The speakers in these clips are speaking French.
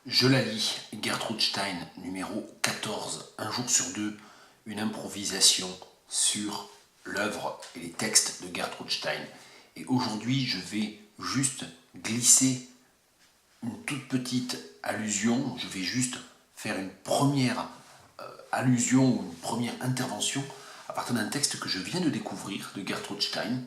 Je la lis, Gertrude Stein, numéro 14, un jour sur deux, une improvisation sur l'œuvre et les textes de Gertrude Stein. Et aujourd'hui, je vais juste glisser une toute petite allusion, je vais juste faire une première allusion ou une première intervention à partir d'un texte que je viens de découvrir de Gertrude Stein,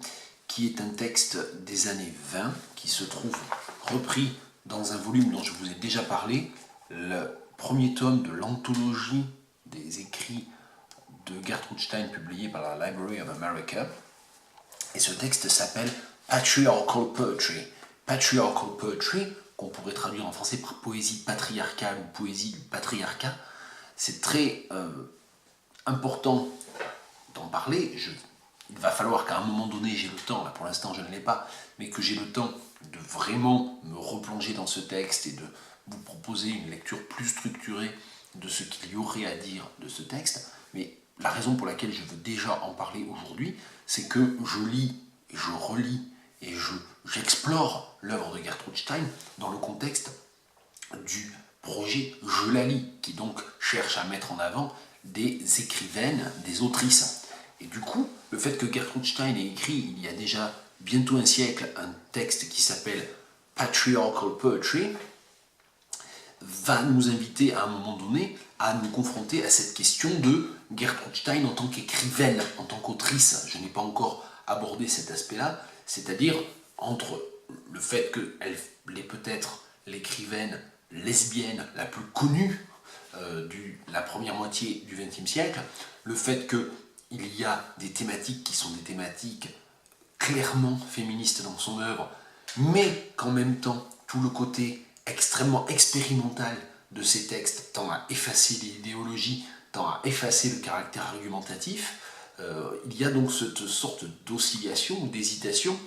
qui est un texte des années 20, qui se trouve repris dans un volume dont je vous ai déjà parlé, le premier tome de l'anthologie des écrits de Gertrude Stein publié par la Library of America. Et ce texte s'appelle Patriarchal Poetry. Patriarchal Poetry, qu'on pourrait traduire en français par poésie patriarcale ou poésie du patriarcat, c'est très important d'en parler. Il va falloir qu'à un moment donné, j'ai le temps, là pour l'instant je ne l'ai pas, mais que j'ai le temps de vraiment me replonger dans ce texte et de vous proposer une lecture plus structurée de ce qu'il y aurait à dire de ce texte. Mais la raison pour laquelle je veux déjà en parler aujourd'hui, c'est que je lis et je relis et j'explore l'œuvre de Gertrude Stein dans le contexte du projet Je la lis, qui donc cherche à mettre en avant des écrivaines, des autrices. Et du coup, le fait que Gertrude Stein ait écrit il y a déjà bientôt un siècle un texte qui s'appelle Patriarchal Poetry va nous inviter à un moment donné à nous confronter à cette question de Gertrude Stein en tant qu'écrivaine, en tant qu'autrice. Je n'ai pas encore abordé cet aspect-là, c'est-à-dire entre le fait qu'elle est peut-être l'écrivaine lesbienne la plus connue de la première moitié du XXe siècle, le fait qu'il y a des thématiques qui sont des thématiques clairement féministes dans son œuvre, mais qu'en même temps, tout le côté extrêmement expérimental de ces textes tend à effacer l'idéologie, tend à effacer le caractère argumentatif. Il y a donc cette sorte d'oscillation ou d'hésitation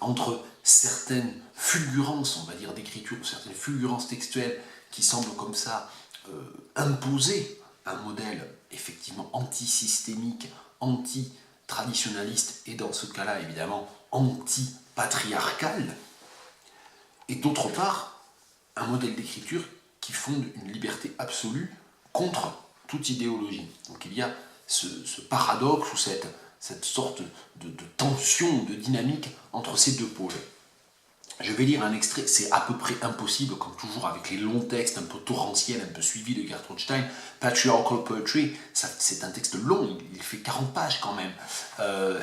entre certaines fulgurances, on va dire, d'écriture, certaines fulgurances textuelles qui semblent comme ça imposer un modèle effectivement anti-systémique, anti-traditionnaliste et dans ce cas-là évidemment anti-patriarcal, et d'autre part un modèle d'écriture qui fonde une liberté absolue contre toute idéologie. Donc il y a ce paradoxe ou cette sorte de tension, de dynamique entre ces deux pôles. Je vais lire un extrait, c'est à peu près impossible, comme toujours avec les longs textes un peu torrentiels, un peu suivis de Gertrude Stein. Patriarchal Poetry, c'est un texte long, il fait 40 pages quand même.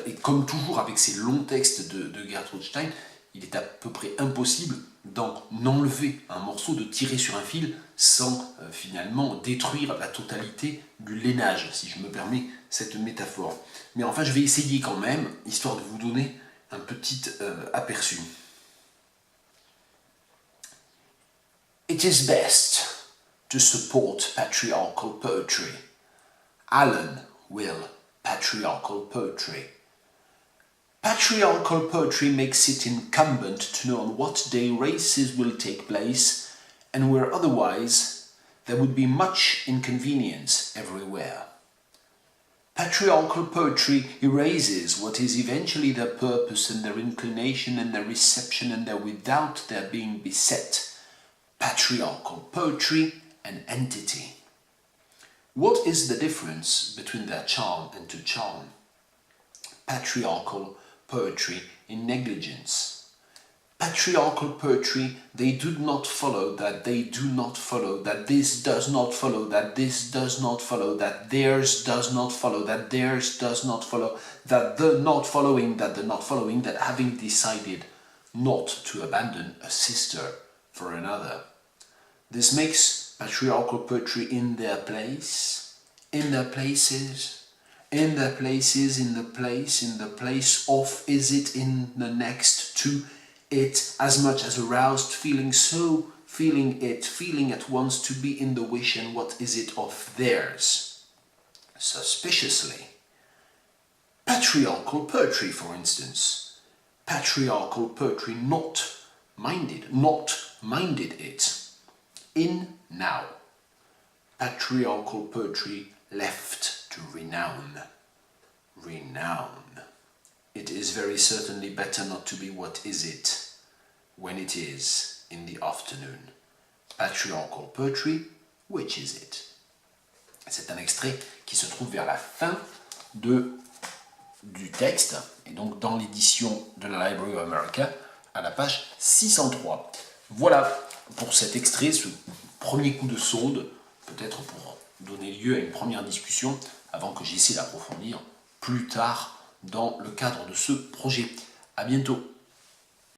Et comme toujours avec ces longs textes de Gertrude Stein, il est à peu près impossible d'en enlever un morceau, de tirer sur un fil, sans finalement détruire la totalité du lainage, si je me permets cette métaphore. Mais enfin, je vais essayer quand même, histoire de vous donner un petit aperçu. It is best to support patriarchal poetry. Alan Will, Patriarchal Poetry. Patriarchal poetry makes it incumbent to know on what day races will take place, and where otherwise there would be much inconvenience everywhere. Patriarchal poetry erases what is eventually their purpose and their inclination and their reception and their without their being beset. Patriarchal poetry, an entity. What is the difference between their charm and to charm? Patriarchal poetry in negligence. Patriarchal poetry, they do not follow, that they do not follow, that this does not follow, that this does not follow, that theirs does not follow, that theirs does not follow, that the not following, that the not following, that having decided not to abandon a sister for another. This makes patriarchal poetry in their place, in their places, in their places, in the place of, is it in the next to it, as much as aroused, feeling so, feeling it, feeling at once to be in the wish, and what is it of theirs? Suspiciously. Patriarchal poetry, for instance. Patriarchal poetry not minded it. In now. Patriarchal poetry left to renown. Renown. It is very certainly better not to be what is it when it is in the afternoon. Patriarchal poetry, which is it? C'est un extrait qui se trouve vers la fin du texte, et donc dans l'édition de la Library of America, à la page 603. Voilà pour cet extrait, ce premier coup de sonde, peut-être pour donner lieu à une première discussion, avant que j'essaie d'approfondir plus tard dans le cadre de ce projet. À bientôt.